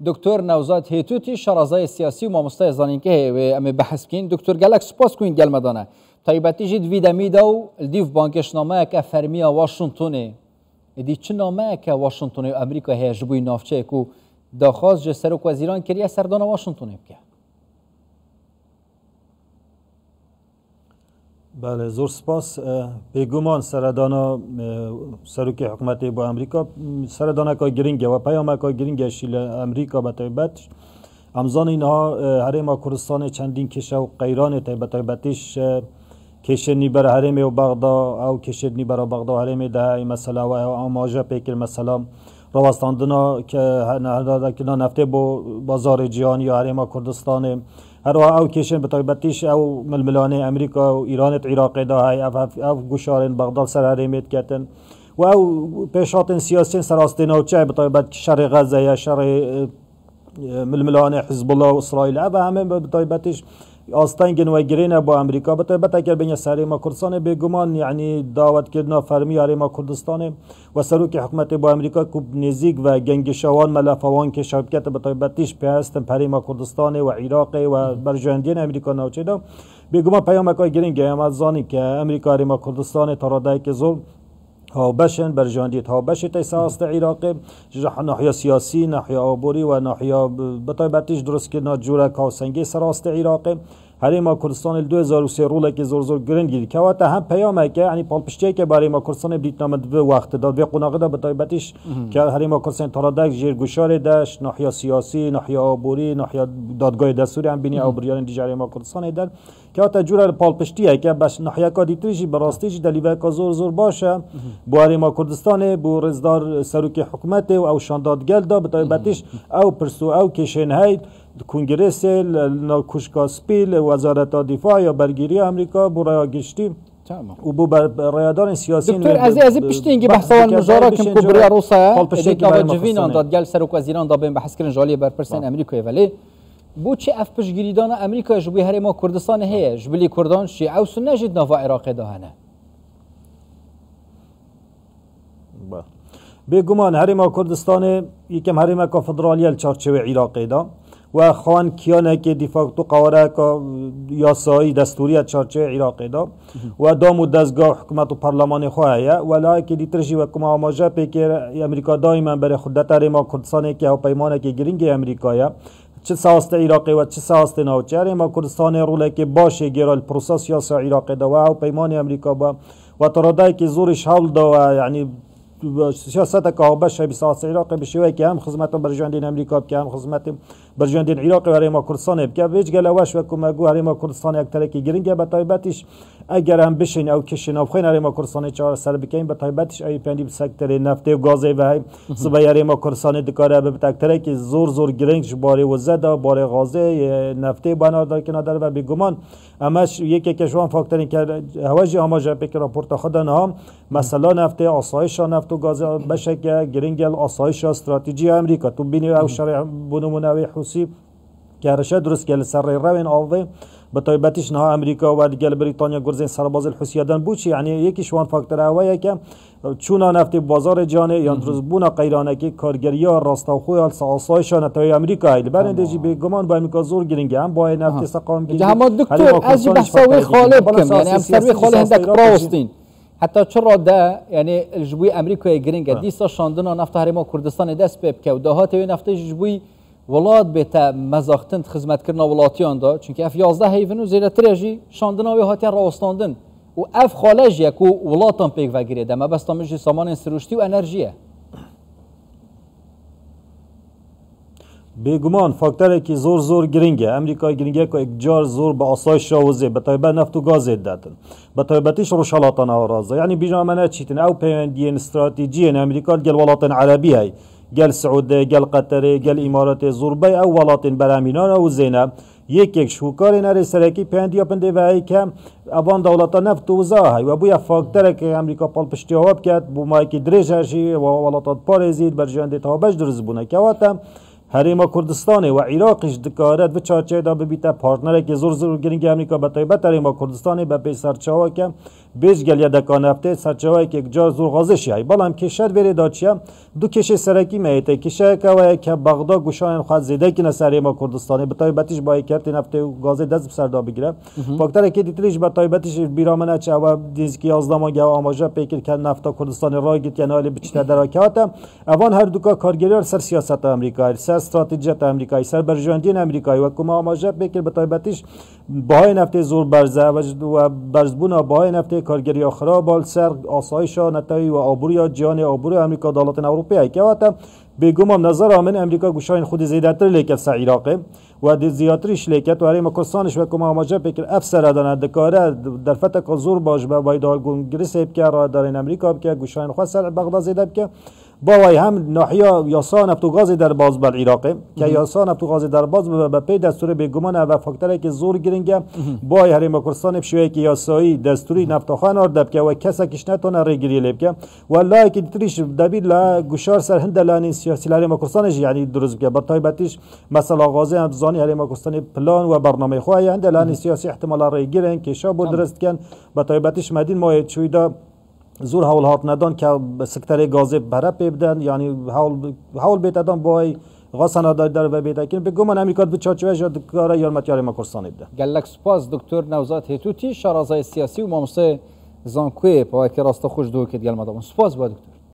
دکتر نوزاد هیتوتی شرازای سیاسی و مامۆستای زانینگە و ئەمێ بەحەس بکەین دکتۆر گەلک سپاس کوین گەلمەدانە تایبەتی ژیت وی دەمیدا و دیو بانگێشنامەیەکە فەرمیە واشنتۆنێ ئیدی چ نامەیەکە واشنتۆنێ و ئەمریکا هەیە ji بووی ناوچەیەک و داخواست ji سەرۆکوەزیران کردیە سەردانە واشنتۆنێ بکە. بله زور سپاس بێگومان سەردانە سەرۆکی حکوومەتی بۆ ئەمریکا سەردانەکە گرنگە و پەیامەکە گرنگێشی لە ئەمریکا بەتایبەت ئەمزانینها هەرێما کوردستانی چەندین کێشە و قەیرانی تایبەتیش کێشێنی بەرە هەرێمێ و بەغدا ئەو کێشێنی بەرە بەغدا و هەرێمێ داهی مەسەلاوە ئاماژە پێکرد مەسەلا ڕەوەستاندنا کە هەناردەکردنا نەفتێ بۆ بازاری جیهانی یا هەرێما کوردستانی هەروە ئەو کێشێن بەتایبەتیش ئەو ململانەی ئەمریکا و ئیرانت عێراقیدا هەیە ئەو گوشارên بەغدا سەر هەرێمێت کەتن و ئەو پێشاتên سیاسین سەراستی ناوچەی بەتایبەت شەڕی غەزەیە شەڕی ململانەی حیزبوڵڵا و ئیسرائیل ئەوە هەمێ بەتایبەتیش ئاستەنگن و گرێنە بۆ ئەمریکا بەتایبەت ئەگەر بینە سەرێما کوردستانی بێگومان یعنی داوەتکردنا فەرمی هەرێما کوردستانی و سەرۆکی حکوومەتی بۆ ئەمریکا کو نێزیک و گەنگشەوان مەلەفەوان کێشە بکەتە بەتایبەتیش پێویستن هەرێما کوردستانی و عێراقی و بەرژەوەندیان ئەمریکا ناوچەیدا بێگومان پەیامەکە گرنگە ئەمە زانی کە ئەمریکا هەرێما کوردستانی تا ڕادایەکی زۆر هاوبەشن بەرژەوەندیت هاوبەشی تای سەراستی عێراقی ناحیە سیاسی ناحیە ئابووری و ناحیە بەتایبەتیش دروستکردنا جوورە هاوسەنگی سەراستی عێراقی هەرێما کوردستانی 2003 ڕوولێکی زۆر زۆر گرنگی کەواتە هەم پەیامێکە ینی پاڵپشتێکە بە هەرێما کوردستانی بریتنامە بێ وەختدا بێ قوناغدا بەتایبەتیش کە هەرێما کوردستانی تا ڕادایەک ژێرگوشارێ داشت ناحیە سیاسی ناحیە ئابووری ناحیە دادگای دەسووری هەم بینی ئەو بریارên دیژە هەرێما کوردستانی دەر کەواتە جوورە پاڵپشتیەکە بەش ناحیەکە دیتریژی بەڕاستیژی دەلیڤەکە زۆر زۆر باشە بۆ هەرێما کوردستانی بۆ ڕێزدار سەرۆکی حکوومەتێ و ئەو شاندادگەلدا بەتایبەتیش ئەو پرس و ئەو کێشێن هەیە کنگرێسێ کوشکا سپیل وەزارەتا دیفاع یا بەرگیری ئەمریکا بۆ ڕێگەشتی و بۆ ڕێدارên سیاسین دکتۆر ئەزی پشتینگی بەحسەوان مژارەکەم کو بڕیا ڕووسایە جڤینان دادگەل سەرۆکوەزیران دا بێن بەحەسکردن ژالی بەرپرسên ئەمریکای vەلێ بۆچی ئەف پشتگیریدانە ئەمریکا ji بووی هەرێما کوردستانی هەیە ji bilî کورdan شیعە و سوننە jî nava Iraqê hene بێگومان هەرێما کوردستانی یەکەم هەرێمێکە فدرالیە لە چارچێوەی عێراقیدا و خوان کیانێکی دیفاکتۆ قاوەرەکە یاسایی دەستوریە چارچێوەی عێراقیدا و دام و دەستگا حکوومەت و پەرلەمانی خۆ هەیە و لایەکی دیترژی وەکوما ئاماژە پێکرد ئەمریکا دایما بەرێ خودەتە هەرێما کوردستانێکی هاوپەیمانێکی گرنگی ئەمریکایە چ سەواستی عێراقی و چ سەواستی ناوچە هەرێما کوردستانی ڕوولێکی باشی گێرا لە پرۆسە سیاسی عێراقیدا و هاوپەیمانی ئەمریکا بە و تا ڕادایەکی زۆریش هەڵداوە یعنی سیاستێکە هاوبەشە سەواستی عێراقی بە شێوەیەکی هەم خزمەتە بەرژەوەندین ئەمریکا بکە هەم خزمەتی بەرژەوەندین عێراقی و هەرێما کوردستانی بکە بێجگە لەوەش وەکومەگو هەرێما کوردستانی یەکتەرێکی گرنگە بەتایبەتیش ئەگەر ئەم بشین ئەو کێشە ناوخۆی هەرێما کوردستانی چارەسەر بکەین بەتایبەتیش ئەوی پێندی سەکتەری نەفتێ و گازێ بەهەی سبەی هەرێما کوردستانی دکارە بە تەکتەرێکی زۆر زۆر گرنگ بارێ وزەدا بارێ غازێ نەفتێ بەناردەکەنا دەربە بێگومان ئەمەش یەکێکە جوان فاکتەرین کە هەواژی ئاماژە پێکرد راپۆرتە خۆدانها مەسەلا نەفتێ ئاسایشە نەفت و گاز بەشێکە گرنگە ئاسایشە استراتیژی ئەمریکا تو بینی ئەو شەڕی بۆ نمونەوەی حوسی کارەشە دروستکە لە سەر ڕێڕەوێن ئاڵێ بەتایبەتیش نها ئەمریکا و دیگەل بریتانیا گورزین سەربازی حوسیەدان بووچی یعنی یەکی شوان فاکتەر ئەوەیە کە چوونا نەفتی بازاری جیهانی یان دروستبوونا قەیرانێکی کارگەریە ڕاستەوخۆیان ئاسایشە نەتەوەی ئەمریکای لەبەرێندێژی بێگومان بە ئەمریکا زۆر گرنگە ئەم بۆیە نەفتی سەقامگیری هەما دکتۆر ئەزی بەحسەوەی خاڵێ بکەم یعنی ئەم سەروی خاڵی هەندێک ڕاوستین حتى چڕۆدا یعنی ji بووی ئەمریکای گرنگە دیسا شاندنا نەفتا هەرێما کوردستانی دەست پێ بکە و داهاتەوەی نەفتەی ji بووی وڵات بێتە مەزاختن خزمەتکردنا وڵاتیاندا چونکە ئەف 11 هەیڤن و زێرەترێژی شاندناوی هاتیان ڕاوەستاندن و ئەف خاڵەژیەک و وڵاتان پێک ڤەگرێ دەمە بەستەمەژی سامانên سروشتی و ئەنەرژیە بێگومان فاکتەرێکی زۆر زۆر گرنگە ئەمریکای گرنگێکە جار زۆر بە ئاسایش شاوزێ بەتایبەت نەفت و گازێت دەتن بەتایبەتیش ڕۆژهەڵاتانەوە ڕازە یعنی بیژامەنە چیتن ئەو پەیوەندیên استراتیجیên ئەمریکا گەل وڵاتên عەرەبی هەی گەل سعودێ گەل قەتەرێ گەل ئیمارەتێ زۆربەی ئەو وڵاتên بەرامینانە و زێنە یەکێک شوکارێن هەرێ سەرەکی پەیوەندیە پندێڤایی کە ئەوان دەوڵەتە نەفت و وزا هەی و بوویە فاکتەرێکی ئەمریکا پاڵپشتیەوە بکات بۆ مایکی درێژەژی و وڵاتات پارێزیت بەرژەوەندێت هاوبەش دروست بوونە کەواتە هەرێما کوردستانی و عێراقیش دکارێت بە چارچێدا ببیتە پارتنەرێکی زۆر زۆر گرنگی ئەمریکا بەتایبەت هەرێما کوردستانی بە پێی سەرچاوەکە بیش گلیه دکان هفته سرچوایی که جار زور غازشی های بالام کشور بری دادشیا دو کشه سرکی میته کشه که بغداد گوشان خواهد زیده که نسری ما کردستانی به تایبتش با کرد نفته غاز دست بسردا بگیره فاکتور که دیتریش به تایبتش بیرامنه چه و دیزکی ازدما گه آماجه پیکر که نفتا کردستان راه گیت که نالی بچته درکات اوان هر دوکا کارگری سر سیاست آمریکایی سر استراتژیت آمریکایی سر برجاندین آمریکایی و کما آماجه پیکر به تایبتش باهای نفته زور برزه و برزبونا باهای نفته کارگری خراب سر آسایش نتایی و آبروی جهان آبروی آمریکا دولت اروپایی که وقت بگم نظر من امریکا گوشاین خود زیادتر لیکت سر عراق و زیادترش لیکت و هریم کردستانش و کما آماجه پیکر افسر دانه دکاره در فتح زور باش به وایدال گونگرس که را دارین امریکا که گوشاین خود سر بغداد زیاد که باوی هم ناحیه یاسا نفت و غاز در باز بر عراق که یاسا نفت و غاز در باز به پی دستور بگمان و فاکتوری که زور گرینگه باوی هریم کردستان بشوی که یاسایی دستوری نفت خان اردب که و کسا کش نتونه ریگری لب که والله که دیتریش دبیر لا گوشار سر هند لانی سیاسی هریم کردستانش یعنی درست که با تایبتش مثلا غازی هم زانی هریم کردستان پلان و برنامه خواهی هند لانی سیاسی احتمال ریگیرن که شاب درست کن با تایبتش مدین ما چویدا زور حول هات ندان که سکتر گازی بره پیبدن یعنی حول بیتدان بای غاسنا در و بیت کن بگم من امریکا به چارچوبه جد کار یارمتیاری ما کردستان بده گلک سپاس دکتر نوزاد هیتوتی شارازای سیاسی و ماموسه زانکوی پاکی راست خوش دو کد گل مدام سپاس با دکتر